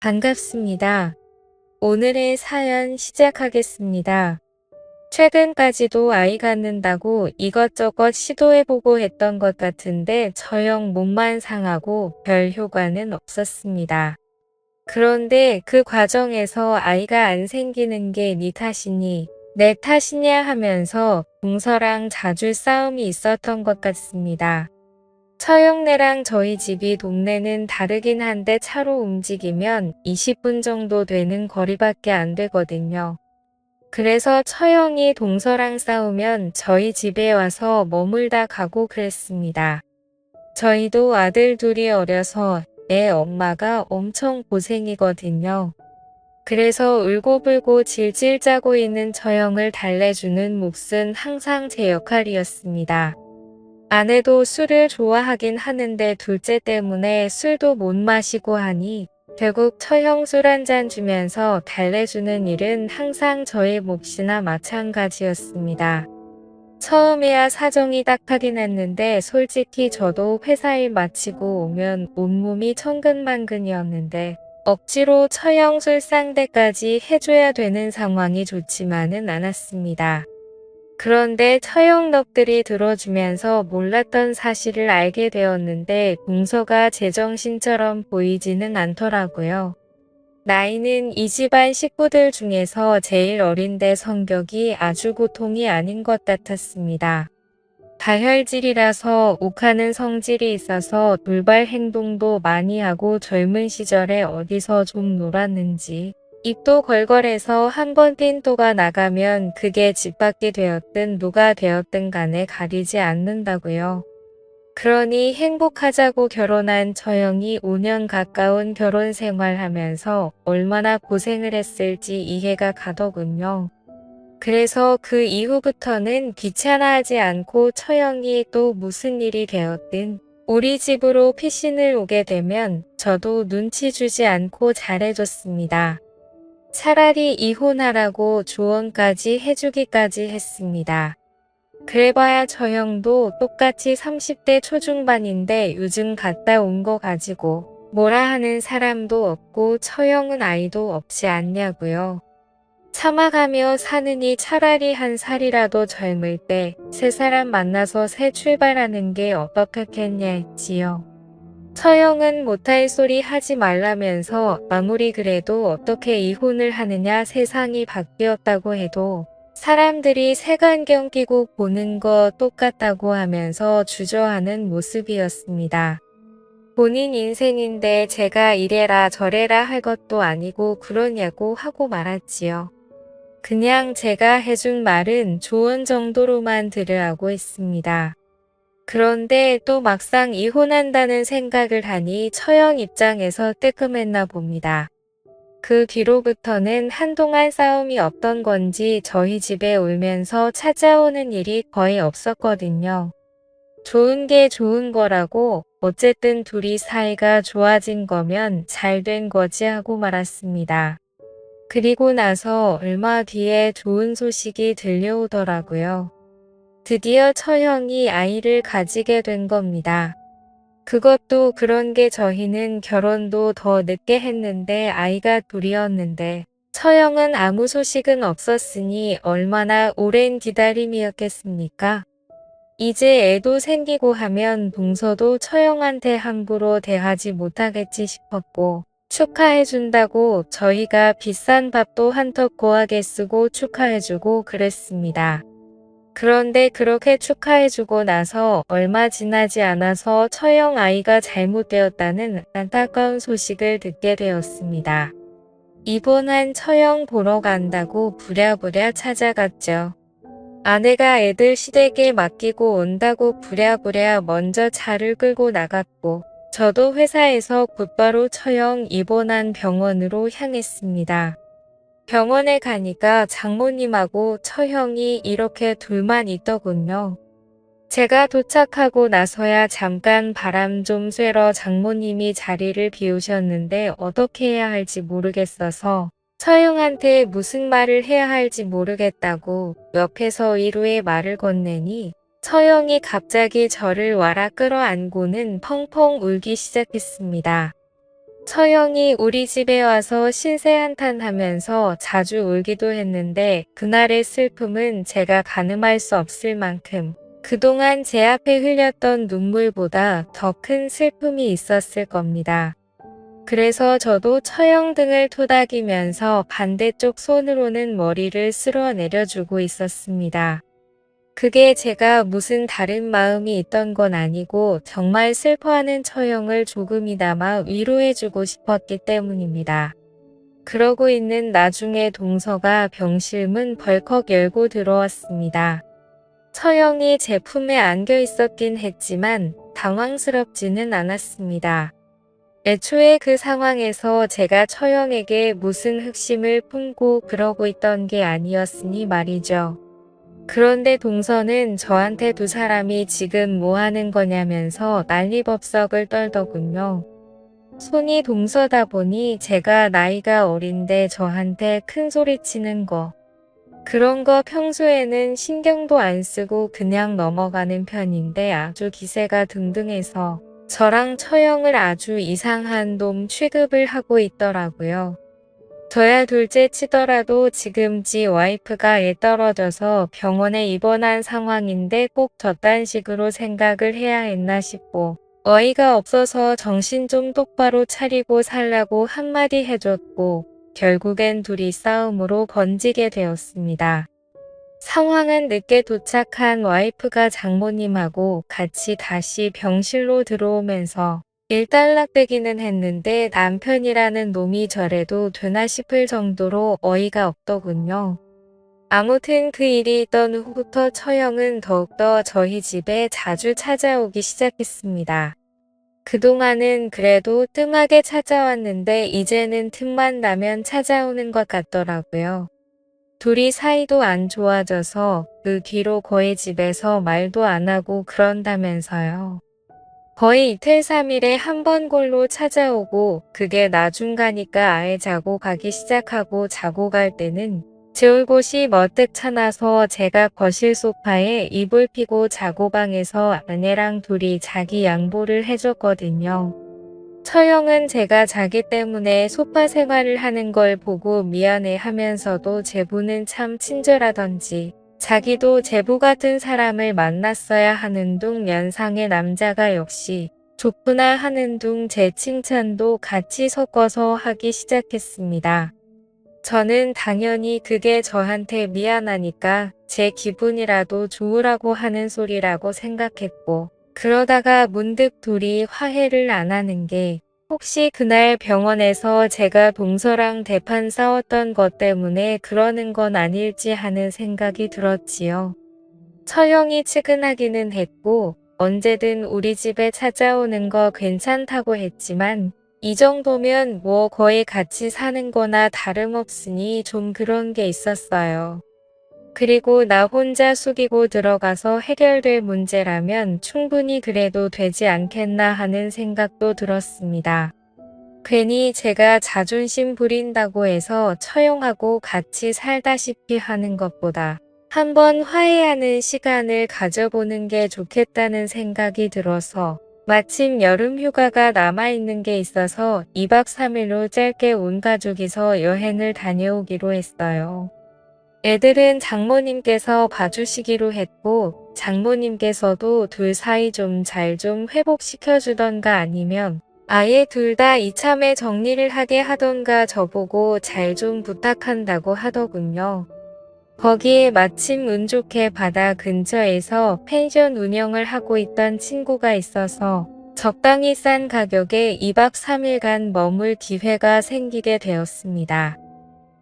반갑습니다. 오늘의 사연 시작하겠습니다. 최근까지도 아이 갖는다고 이것저것 시도해보고 했던 것 같은데 처형 몸만 상하고 별 효과는 없었습니다. 그런데 그 과정에서 아이가 안 생기는 게 네 탓이니 내 탓이냐 하면서 동서랑 자주 싸움이 있었던 것 같습니다. 처형네랑 저희 집이 동네는 다르긴 한데 차로 움직이면 20분 정도 되는 거리밖에 안 되거든요. 그래서 처형이 동서랑 싸우면 저희 집에 와서 머물다 가고 그랬습니다. 저희도 아들 둘이 어려서 애 엄마가 엄청 고생이거든요. 그래서 울고불고 질질 짜고 있는 처형을 달래주는 몫은 항상 제 역할이었습니다. 아내도 술을 좋아하긴 하는데 둘째 때문에 술도 못 마시고 하니 결국 처형 술 한 잔 주면서 달래주는 일은 항상 저의 몫이나 마찬가지였습니다. 처음에야 사정이 딱하긴 했는데 솔직히 저도 회사 일 마치고 오면 온몸이 천근만근이었는데 억지로 처형 술 상대까지 해줘야 되는 상황이 좋지만은 않았습니다. 그런데 처형덕들이 들어주면서 몰랐던 사실을 알게 되었는데 동서가 제정신처럼 보이지는 않더라고요. 나이는 이 집안 식구들 중에서 제일 어린데 성격이 아주 보통이 아닌 것 같았습니다. 다혈질이라서 욱하는 성질이 있어서 돌발 행동도 많이 하고 젊은 시절에 어디서 좀 놀았는지 입도 걸걸해서 한 번 띵또가 나가면 그게 집 밖이 되었든 누가 되었든 간에 가리지 않는다고요. 그러니 행복하자고 결혼한 처형이 5년 가까운 결혼 생활하면서 얼마나 고생을 했을지 이해가 가더군요. 그래서 그 이후부터는 귀찮아하지 않고 처형이 또 무슨 일이 되었든 우리 집으로 피신을 오게 되면 저도 눈치 주지 않고 잘해줬습니다. 차라리 이혼하라고 조언까지 해주기까지 했습니다. 그래봐야 처형도 똑같이 30대 초중반인데 요즘 갔다 온 거 가지고 뭐라 하는 사람도 없고 처형은 아이도 없지 않냐고요. 참아가며 사느니 차라리 한 살이라도 젊을 때 새 사람 만나서 새 출발하는 게 어떻겠냐 했지요. 처형은 못할 소리 하지 말라면서 아무리 그래도 어떻게 이혼을 하느냐 세상이 바뀌었다고 해도 사람들이 색안경 끼고 보는 거 똑같다고 하면서 주저하는 모습이었습니다. 본인 인생인데 제가 이래라 저래라 할 것도 아니고 그러냐고 하고 말았지요. 그냥 제가 해준 말은 조언 정도로만 들으라고 했습니다. 그런데 또 막상 이혼한다는 생각을 하니 처형 입장에서 뜨끔했나 봅니다. 그 뒤로부터는 한동안 싸움이 없던 건지 저희 집에 울면서 찾아오는 일이 거의 없었거든요. 좋은 게 좋은 거라고 어쨌든 둘이 사이가 좋아진 거면 잘 된 거지 하고 말았습니다. 그리고 나서 얼마 뒤에 좋은 소식이 들려오더라고요. 드디어 처형이 아이를 가지게 된 겁니다. 그것도 그런 게 저희는 결혼도 더 늦게 했는데 아이가 둘이었는데 처형은 아무 소식은 없었으니 얼마나 오랜 기다림이었겠습니까? 이제 애도 생기고 하면 동서도 처형한테 함부로 대하지 못하겠지 싶었고 축하해준다고 저희가 비싼 밥도 한턱 고하게 쓰고 축하해주고 그랬습니다. 그런데 그렇게 축하해주고 나서 얼마 지나지 않아서 처형 아이가 잘못되었다는 안타까운 소식을 듣게 되었습니다. 입원한 처형 보러 간다고 부랴부랴 찾아갔죠. 아내가 애들 시댁에 맡기고 온다고 부랴부랴 먼저 차를 끌고 나갔고 저도 회사에서 곧바로 처형 입원한 병원으로 향했습니다. 병원에 가니까 장모님하고 처형이 이렇게 둘만 있더군요. 제가 도착하고 나서야 잠깐 바람 좀 쐬러 장모님이 자리를 비우셨는데 어떻게 해야 할지 모르겠어서 처형한테 무슨 말을 해야 할지 모르겠다고 옆에서 위로의 말을 건네니 처형이 갑자기 저를 와라 끌어안고는 펑펑 울기 시작했습니다. 처형이 우리 집에 와서 신세한탄하면서 자주 울기도 했는데 그날의 슬픔은 제가 가늠할 수 없을 만큼 그동안 제 앞에 흘렸던 눈물보다 더 큰 슬픔이 있었을 겁니다. 그래서 저도 처형 등을 토닥이면서 반대쪽 손으로는 머리를 쓸어 내려주고 있었습니다. 그게 제가 무슨 다른 마음이 있던 건 아니고 정말 슬퍼하는 처형을 조금이나마 위로해주고 싶었기 때문입니다. 그러고 있는 나중에 동서가 병실문 벌컥 열고 들어왔습니다. 처형이 제 품에 안겨 있었긴 했지만 당황스럽지는 않았습니다. 애초에 그 상황에서 제가 처형에게 무슨 흑심을 품고 그러고 있던 게 아니었으니 말이죠. 그런데 동서는 저한테 두 사람이 지금 뭐 하는 거냐면서 난리법석을 떨더군요. 손이 동서다 보니 제가 나이가 어린데 저한테 큰 소리 치는 거. 그런 거 평소에는 신경도 안 쓰고 그냥 넘어가는 편인데 아주 기세가 등등해서 저랑 처형을 아주 이상한 놈 취급을 하고 있더라고요. 저야 둘째 치더라도 지금 지 와이프가 애 떨어져서 병원에 입원한 상황인데 꼭 저딴 식으로 생각을 해야 했나 싶고 어이가 없어서 정신 좀 똑바로 차리고 살라고 한마디 해줬고 결국엔 둘이 싸움으로 번지게 되었습니다. 상황은 늦게 도착한 와이프가 장모님하고 같이 다시 병실로 들어오면서 일단락되기는 했는데 남편이라는 놈이 저래도 되나 싶을 정도로 어이가 없더군요. 아무튼 그 일이 있던 후부터 처형은 더욱더 저희 집에 자주 찾아오기 시작했습니다. 그동안은 그래도 뜸하게 찾아왔는데 이제는 틈만 나면 찾아오는 것 같더라고요. 둘이 사이도 안 좋아져서 그 뒤로 거의 집에서 말도 안 하고 그런다면서요. 거의 이틀 3일에 한 번 골로 찾아오고 그게 나중 가니까 아예 자고 가기 시작하고 자고 갈 때는 재울 곳이 머뜩 차나서 제가 거실 소파에 이불 피고 자고 방에서 아내랑 둘이 자기 양보를 해줬거든요. 처형은 제가 자기 때문에 소파 생활을 하는 걸 보고 미안해 하면서도 제부는 참 친절하던지 자기도 제부 같은 사람을 만났어야 하는 둥 연상의 남자가 역시 좋구나 하는 둥 제 칭찬도 같이 섞어서 하기 시작했습니다. 저는 당연히 그게 저한테 미안하니까 제 기분이라도 좋으라고 하는 소리라고 생각했고 그러다가 문득 둘이 화해를 안 하는 게 혹시 그날 병원에서 제가 동서랑 대판 싸웠던 것 때문에 그러는 건 아닐지 하는 생각이 들었지요. 처형이 측은하기는 했고 언제든 우리 집에 찾아오는 거 괜찮다고 했지만 이 정도면 뭐 거의 같이 사는 거나 다름없으니 좀 그런 게 있었어요. 그리고 나 혼자 숙이고 들어가서 해결될 문제라면 충분히 그래도 되지 않겠나 하는 생각도 들었습니다. 괜히 제가 자존심 부린다고 해서 처형하고 같이 살다시피 하는 것보다 한번 화해하는 시간을 가져보는 게 좋겠다는 생각이 들어서 마침 여름 휴가가 남아있는 게 있어서 2박 3일로 짧게 온 가족이서 여행을 다녀오기로 했어요. 애들은 장모님께서 봐주시기로 했고 장모님께서도 둘 사이 좀 잘 좀 회복시켜주던가 아니면 아예 둘 다 이참에 정리를 하게 하던가 저보고 잘 좀 부탁한다고 하더군요. 거기에 마침 운 좋게 바다 근처에서 펜션 운영을 하고 있던 친구가 있어서 적당히 싼 가격에 2박 3일간 머물 기회가 생기게 되었습니다.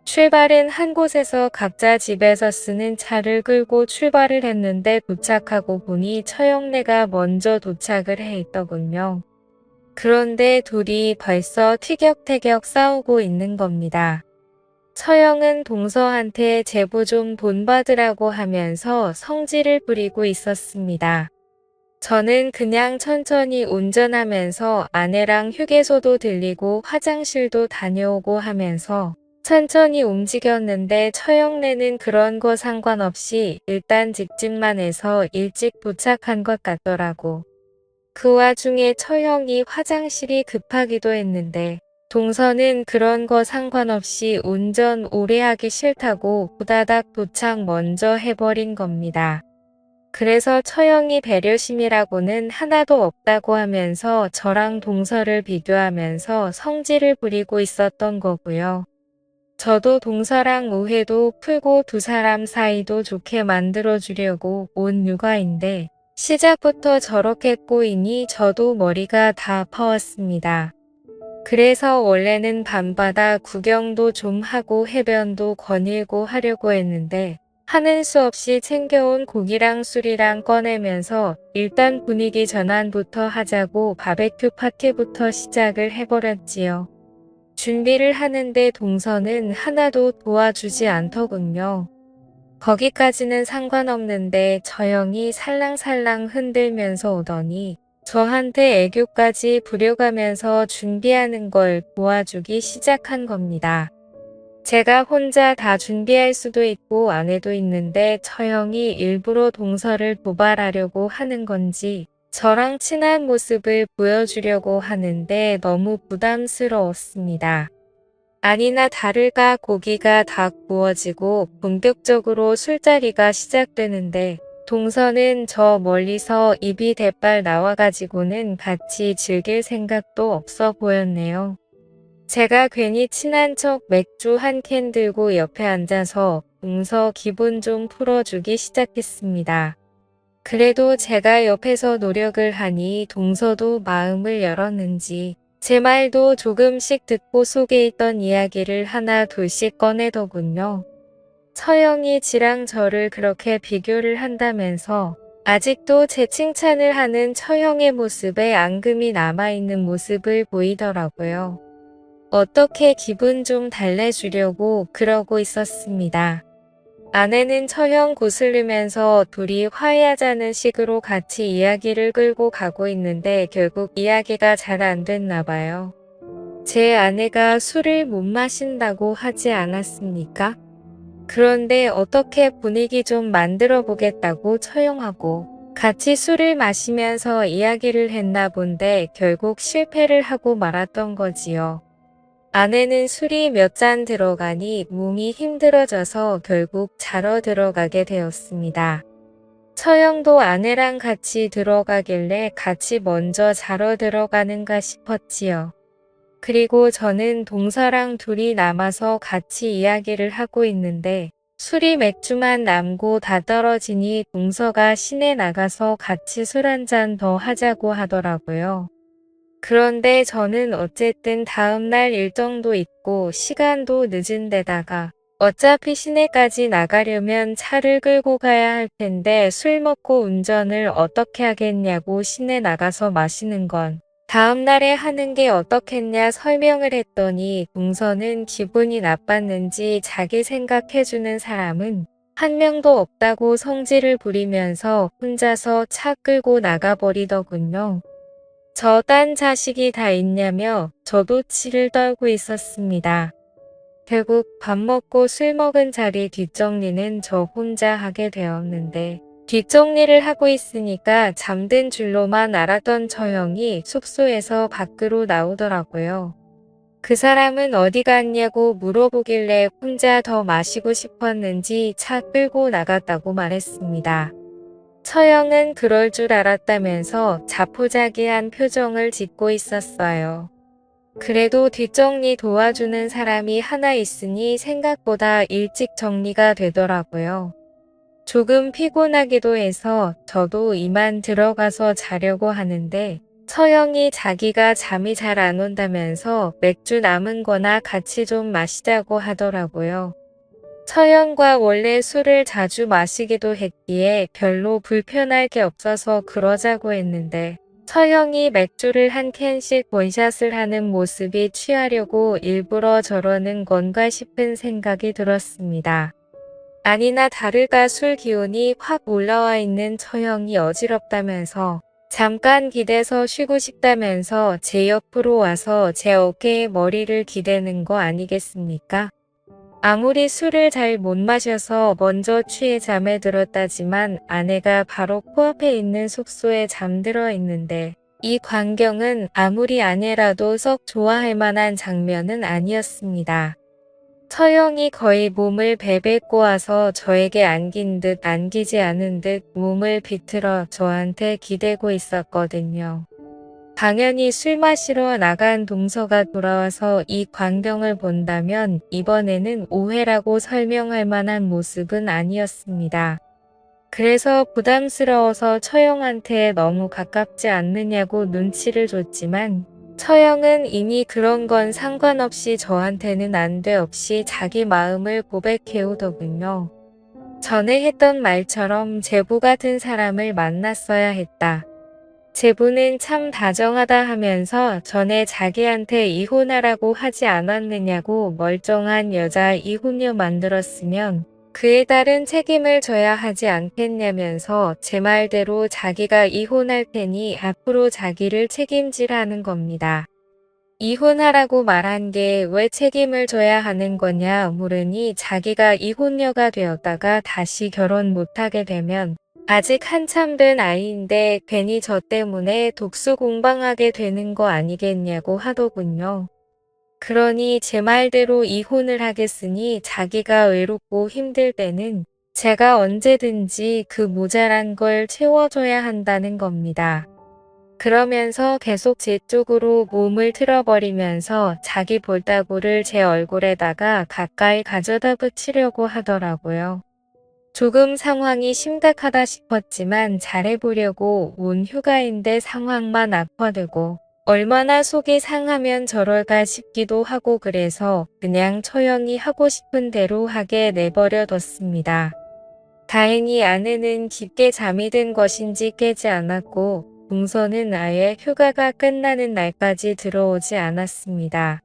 출발은 한 곳에서 각자 집에서 쓰는 차를 끌고 출발을 했는데 도착하고 보니 처형네가 먼저 도착을 해 있더군요. 그런데 둘이 벌써 티격태격 싸우고 있는 겁니다. 처형은 동서한테 제보 좀 본받으라고 하면서 성질을 부리고 있었습니다. 저는 그냥 천천히 운전하면서 아내랑 휴게소도 들리고 화장실도 다녀오고 하면서 천천히 움직였는데 처형네는 그런 거 상관없이 일단 직진만 해서 일찍 도착한 것 같더라고. 그 와중에 처형이 화장실이 급하기도 했는데 동서는 그런 거 상관없이 운전 오래 하기 싫다고 후다닥 도착 먼저 해버린 겁니다. 그래서 처형이 배려심이라고는 하나도 없다고 하면서 저랑 동서를 비교하면서 성질을 부리고 있었던 거고요. 저도 동서랑 오해도 풀고 두 사람 사이도 좋게 만들어주려고 온 육아인데 시작부터 저렇게 꼬이니 저도 머리가 다 아파왔습니다. 그래서 원래는 밤바다 구경도 좀 하고 해변도 거닐고 하려고 했는데 하는 수 없이 챙겨온 고기랑 술이랑 꺼내면서 일단 분위기 전환부터 하자고 바베큐 파티부터 시작을 해버렸지요. 준비를 하는데 동서는 하나도 도와주지 않더군요. 거기까지는 상관없는데 처형이 살랑살랑 흔들면서 오더니 저한테 애교까지 부려가면서 준비하는 걸 도와주기 시작한 겁니다. 제가 혼자 다 준비할 수도 있고 안 해도 있는데 처형이 일부러 동서를 도발하려고 하는 건지 저랑 친한 모습을 보여주려고 하는데 너무 부담스러웠습니다. 아니나 다를까 고기가 다 구워지고 본격적으로 술자리가 시작되는데 동서는 저 멀리서 입이 대빨 나와가지고는 같이 즐길 생각도 없어 보였네요. 제가 괜히 친한 척 맥주 한 캔 들고 옆에 앉아서 동서 기분 좀 풀어주기 시작했습니다. 그래도 제가 옆에서 노력을 하니 동서도 마음을 열었는지 제 말도 조금씩 듣고 속에 있던 이야기를 하나 둘씩 꺼내더군요. 처형이 지랑 저를 그렇게 비교를 한다면서 아직도 제 칭찬을 하는 처형의 모습에 앙금이 남아있는 모습을 보이더라고요. 어떻게 기분 좀 달래주려고 그러고 있었습니다. 아내는 처형 거슬리면서 둘이 화해하자는 식으로 같이 이야기를 끌고 가고 있는데 결국 이야기가 잘 안 됐나 봐요. 제 아내가 술을 못 마신다고 하지 않았습니까? 그런데 어떻게 분위기 좀 만들어 보겠다고 처형하고 같이 술을 마시면서 이야기를 했나 본데 결국 실패를 하고 말았던 거지요. 아내는 술이 몇 잔 들어가니 몸이 힘들어져서 결국 자러 들어가게 되었습니다. 처형도 아내랑 같이 들어가길래 같이 먼저 자러 들어가는가 싶었지요. 그리고 저는 동서랑 둘이 남아서 같이 이야기를 하고 있는데 술이 맥주만 남고 다 떨어지니 동서가 시내 나가서 같이 술 한 잔 더 하자고 하더라고요. 그런데 저는 어쨌든 다음날 일정도 있고 시간도 늦은 데다가 어차피 시내까지 나가려면 차를 끌고 가야 할 텐데 술 먹고 운전을 어떻게 하겠냐고 시내 나가서 마시는 건 다음날에 하는 게 어떻겠냐 설명을 했더니 동서는 기분이 나빴는지 자기 생각해주는 사람은 한 명도 없다고 성질을 부리면서 혼자서 차 끌고 나가버리더군요. 저 딴 자식이 다 있냐며 저도 치를 떨고 있었습니다. 결국 밥 먹고 술 먹은 자리 뒷정리는 저 혼자 하게 되었는데 뒷정리를 하고 있으니까 잠든 줄로만 알았던 처형이 숙소에서 밖으로 나오더라고요. 그 사람은 어디 갔냐고 물어보길래 혼자 더 마시고 싶었는지 차 끌고 나갔다고 말했습니다. 처형은 그럴 줄 알았다면서 자포자기한 표정을 짓고 있었어요. 그래도 뒷정리 도와주는 사람이 하나 있으니 생각보다 일찍 정리가 되더라고요. 조금 피곤하기도 해서 저도 이만 들어가서 자려고 하는데 처형이 자기가 잠이 잘 안 온다면서 맥주 남은 거나 같이 좀 마시자고 하더라고요. 처형과 원래 술을 자주 마시기도 했기에 별로 불편할 게 없어서 그러자고 했는데 처형이 맥주를 한 캔씩 원샷을 하는 모습이 취하려고 일부러 저러는 건가 싶은 생각이 들었습니다. 아니나 다를까 술 기운이 확 올라와 있는 처형이 어지럽다면서 잠깐 기대서 쉬고 싶다면서 제 옆으로 와서 제 어깨에 머리를 기대는 거 아니겠습니까? 아무리 술을 잘 못 마셔서 먼저 취해 잠에 들었다지만 아내가 바로 코앞에 있는 숙소에 잠들어 있는데 이 광경은 아무리 아내라도 썩 좋아할 만한 장면은 아니었습니다. 처형이 거의 몸을 베베 꼬아서 저에게 안긴 듯 안기지 않은 듯 몸을 비틀어 저한테 기대고 있었거든요. 당연히 술 마시러 나간 동서가 돌아와서 이 광경을 본다면 이번에는 오해라고 설명할 만한 모습은 아니었습니다. 그래서 부담스러워서 처형한테 너무 가깝지 않느냐고 눈치를 줬지만 처형은 이미 그런 건 상관없이 저한테는 난데없이 자기 마음을 고백해오더군요. 전에 했던 말처럼 제부 같은 사람을 만났어야 했다. 제부는 참 다정하다 하면서 전에 자기한테 이혼하라고 하지 않았느냐고 멀쩡한 여자 이혼녀 만들었으면 그에 따른 책임을 져야 하지 않겠냐면서 제 말대로 자기가 이혼할 테니 앞으로 자기를 책임지라는 겁니다. 이혼하라고 말한 게 왜 책임을 져야 하는 거냐 물으니 자기가 이혼녀가 되었다가 다시 결혼 못하게 되면 아직 한참 된 아이인데 괜히 저 때문에 독수공방하게 되는 거 아니겠냐고 하더군요. 그러니 제 말대로 이혼을 하겠으니 자기가 외롭고 힘들 때는 제가 언제든지 그 모자란 걸 채워줘야 한다는 겁니다. 그러면서 계속 제 쪽으로 몸을 틀어버리면서 자기 볼따구를 제 얼굴에다가 가까이 가져다 붙이려고 하더라고요. 조금 상황이 심각하다 싶었지만 잘해보려고 온 휴가인데 상황만 악화되고 얼마나 속이 상하면 저럴까 싶기도 하고 그래서 그냥 처형이 하고 싶은 대로 하게 내버려 뒀습니다. 다행히 아내는 깊게 잠이 든 것인지 깨지 않았고 동서는 아예 휴가가 끝나는 날까지 들어오지 않았습니다.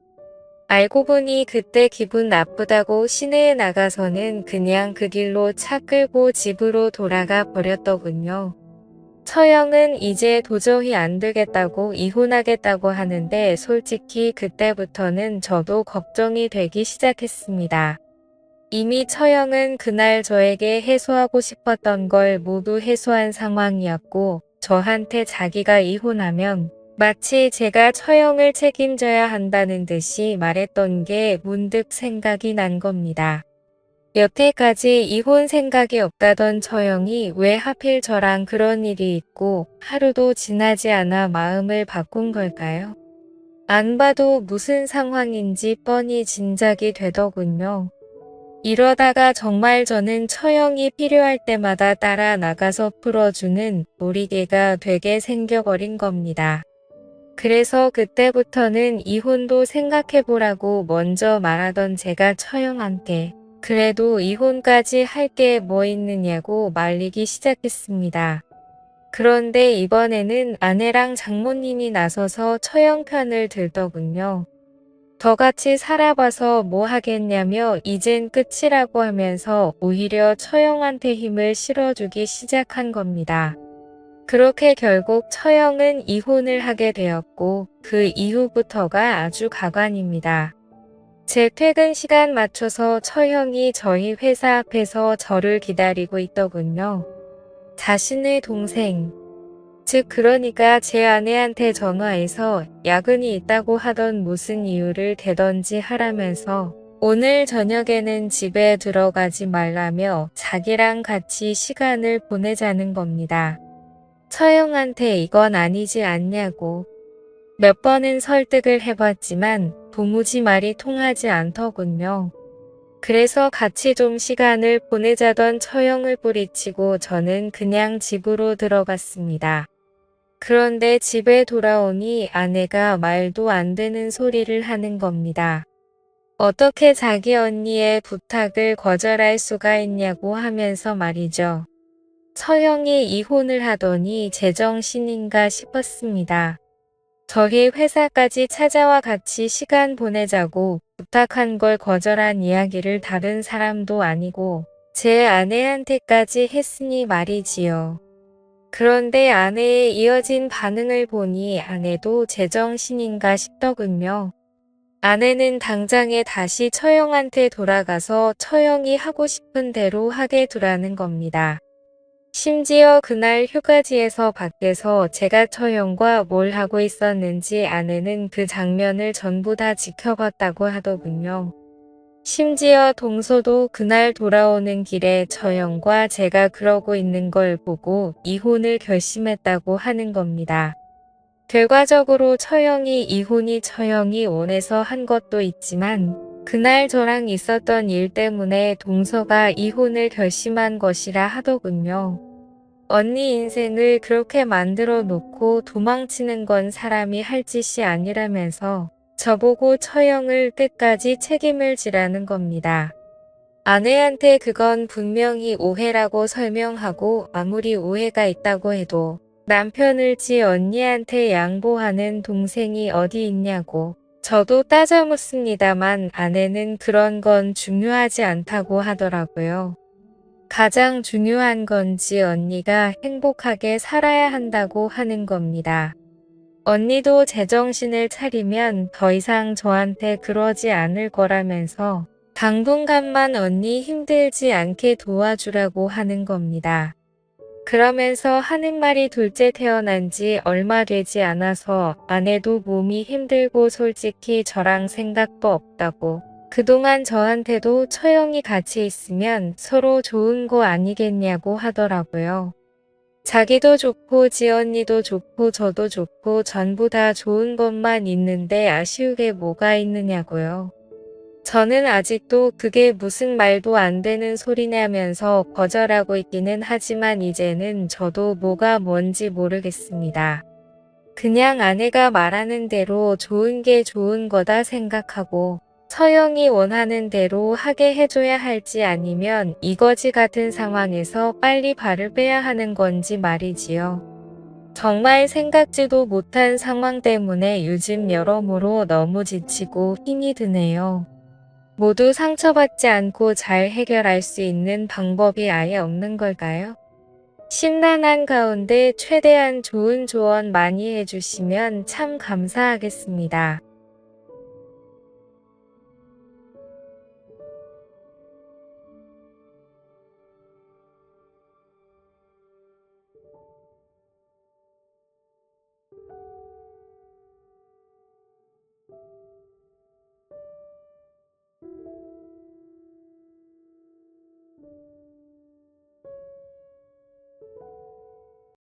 알고 보니 그때 기분 나쁘다고 시내에 나가서는 그냥 그 길로 차 끌고 집으로 돌아가 버렸더군요. 처형은 이제 도저히 안 되겠다고 이혼하겠다고 하는데 솔직히 그때부터는 저도 걱정이 되기 시작했습니다. 이미 처형은 그날 저에게 해소하고 싶었던 걸 모두 해소한 상황이었고 저한테 자기가 이혼하면 마치 제가 처형을 책임져야 한다는 듯이 말했던 게 문득 생각이 난 겁니다. 여태까지 이혼 생각이 없다던 처형이 왜 하필 저랑 그런 일이 있고 하루도 지나지 않아 마음을 바꾼 걸까요? 안 봐도 무슨 상황인지 뻔히 짐작이 되더군요. 이러다가 정말 저는 처형이 필요할 때마다 따라 나가서 풀어주는 놀이개가 되게 생겨버린 겁니다. 그래서 그때부터는 이혼도 생각해보라고 먼저 말하던 제가 처형한테 그래도 이혼까지 할 게 뭐 있느냐고 말리기 시작했습니다. 그런데 이번에는 아내랑 장모님이 나서서 처형 편을 들더군요. 더 같이 살아봐서 뭐 하겠냐며 이젠 끝이라고 하면서 오히려 처형한테 힘을 실어주기 시작한 겁니다. 그렇게 결국 처형은 이혼을 하게 되었고 그 이후부터가 아주 가관입니다. 제 퇴근 시간 맞춰서 처형이 저희 회사 앞에서 저를 기다리고 있더군요. 자신의 동생, 즉 그러니까 제 아내한테 전화해서 야근이 있다고 하던 무슨 이유를 대던지 하라면서 오늘 저녁에는 집에 들어가지 말라며 자기랑 같이 시간을 보내자는 겁니다. 처형한테 이건 아니지 않냐고 몇 번은 설득을 해봤지만 도무지 말이 통하지 않더군요. 그래서 같이 좀 시간을 보내자던 처형을 뿌리치고 저는 그냥 집으로 들어갔습니다. 그런데 집에 돌아오니 아내가 말도 안 되는 소리를 하는 겁니다. 어떻게 자기 언니의 부탁을 거절할 수가 있냐고 하면서 말이죠. 처형이 이혼을 하더니 제정신인가 싶었습니다. 저희 회사까지 찾아와 같이 시간 보내자고 부탁한 걸 거절한 이야기를 다른 사람도 아니고 제 아내한테까지 했으니 말이지요. 그런데 아내의 이어진 반응을 보니 아내도 제정신인가 싶더군요. 아내는 당장에 다시 처형한테 돌아가서 처형이 하고 싶은 대로 하게 두라는 겁니다. 심지어 그날 휴가지에서 밖에서 제가 처형과 뭘 하고 있었는지 아내는 그 장면을 전부 다 지켜봤다고 하더군요. 심지어 동서도 그날 돌아오는 길에 처형과 제가 그러고 있는 걸 보고 이혼을 결심했다고 하는 겁니다. 결과적으로 처형이 원해서 한 것도 있지만 그날 저랑 있었던 일 때문에 동서가 이혼을 결심한 것이라 하더군요. 언니 인생을 그렇게 만들어 놓고 도망치는 건 사람이 할 짓이 아니라면서 저보고 처형을 끝까지 책임을 지라는 겁니다. 아내한테 그건 분명히 오해라고 설명하고 아무리 오해가 있다고 해도 남편을 지 언니한테 양보하는 동생이 어디 있냐고 저도 따져 묻습니다만 아내는 그런 건 중요하지 않다고 하더라고요. 가장 중요한 건지 언니가 행복하게 살아야 한다고 하는 겁니다. 언니도 제정신을 차리면 더 이상 저한테 그러지 않을 거라면서 당분간만 언니 힘들지 않게 도와주라고 하는 겁니다. 그러면서 하는 말이 둘째 태어난 지 얼마 되지 않아서 아내도 몸이 힘들고 솔직히 저랑 생각도 없다고 그동안 저한테도 처형이 같이 있으면 서로 좋은 거 아니겠냐고 하더라고요. 자기도 좋고 지언니도 좋고 저도 좋고 전부 다 좋은 것만 있는데 아쉬운 게 뭐가 있느냐고요. 저는 아직도 그게 무슨 말도 안 되는 소리냐면서 거절하고 있기는 하지만 이제는 저도 뭐가 뭔지 모르겠습니다. 그냥 아내가 말하는 대로 좋은 게 좋은 거다 생각하고 처형이 원하는 대로 하게 해줘야 할지 아니면 이거지 같은 상황에서 빨리 발을 빼야 하는 건지 말이지요. 정말 생각지도 못한 상황 때문에 요즘 여러모로 너무 지치고 힘이 드네요. 모두 상처받지 않고 잘 해결할 수 있는 방법이 아예 없는 걸까요? 심란한 가운데 최대한 좋은 조언 많이 해주시면 참 감사하겠습니다.